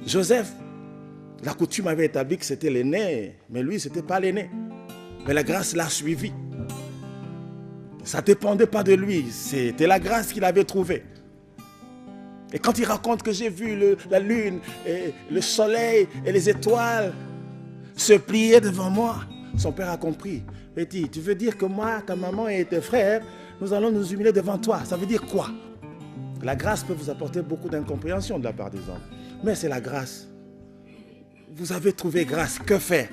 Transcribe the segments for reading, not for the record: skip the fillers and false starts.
Joseph, la coutume avait établi que c'était l'aîné, mais lui, ce n'était pas l'aîné. Mais la grâce l'a suivi. Ça ne dépendait pas de lui, c'était la grâce qu'il avait trouvée. Et quand il raconte que j'ai vu la lune, et le soleil et les étoiles se plier devant moi, son père a compris. Il dit, tu veux dire que moi, ta maman et tes frères, nous allons nous humilier devant toi. Ça veut dire quoi? La grâce peut vous apporter beaucoup d'incompréhension de la part des hommes. Mais c'est la grâce. Vous avez trouvé grâce, que faire?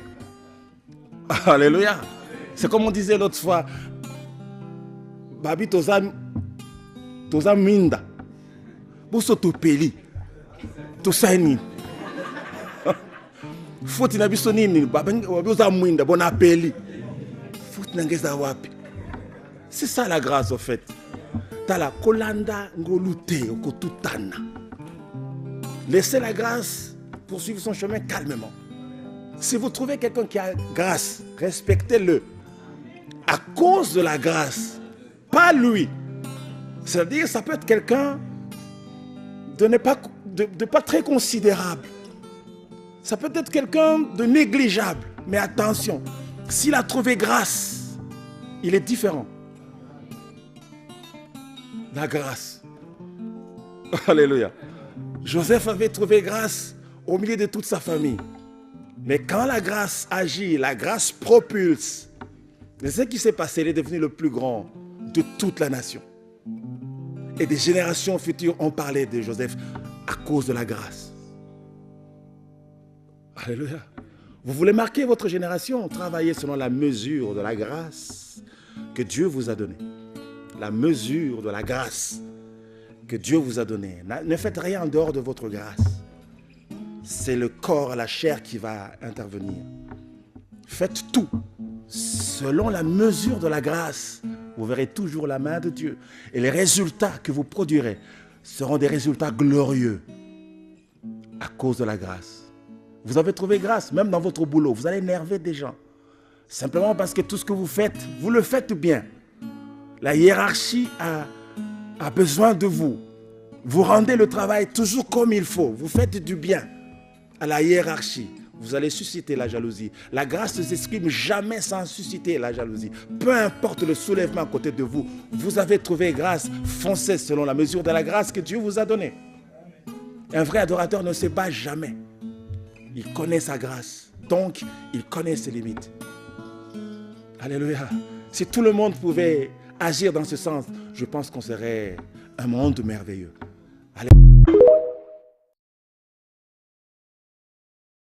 Alléluia. C'est comme on disait l'autre fois. Babi toza minda. Buso to peli. To saini. Foti na biso nini babi oza minda bona peli. Foti na ngeza wapi. C'est ça la grâce au fait. Tala kolanda ngolute okotutana. Laissez la grâce poursuivre son chemin calmement. Si vous trouvez quelqu'un qui a grâce, respectez-le. À cause de la grâce, pas lui. C'est-à-dire, ça peut être quelqu'un de pas très considérable. Ça peut être quelqu'un de négligeable. Mais attention, s'il a trouvé grâce, il est différent. La grâce. Alléluia. Joseph avait trouvé grâce au milieu de toute sa famille. Mais quand la grâce agit, la grâce propulse. C'est ce qui s'est passé, il est devenu le plus grand de toute la nation. Et des générations futures ont parlé de Joseph à cause de la grâce. Alléluia. Vous voulez marquer votre génération, travaillez selon la mesure de la grâce que Dieu vous a donnée. La mesure de la grâce que Dieu vous a donnée. Ne faites rien en dehors de votre grâce. C'est le corps, la chair qui va intervenir. Faites tout selon la mesure de la grâce. Vous verrez toujours la main de Dieu. Et les résultats que vous produirez seront des résultats glorieux à cause de la grâce. Vous avez trouvé grâce, même dans votre boulot. Vous allez énerver des gens. Simplement parce que tout ce que vous faites, vous le faites bien. La hiérarchie a besoin de vous. Vous rendez le travail toujours comme il faut. Vous faites du bien à la hiérarchie. Vous allez susciter la jalousie. La grâce ne s'exprime jamais sans susciter la jalousie. Peu importe le soulèvement à côté de vous, vous avez trouvé grâce. Foncez selon la mesure de la grâce que Dieu vous a donnée. Un vrai adorateur ne se bat jamais. Il connaît sa grâce. Donc, il connaît ses limites. Alléluia. Si tout le monde pouvait agir dans ce sens, je pense qu'on serait un monde merveilleux.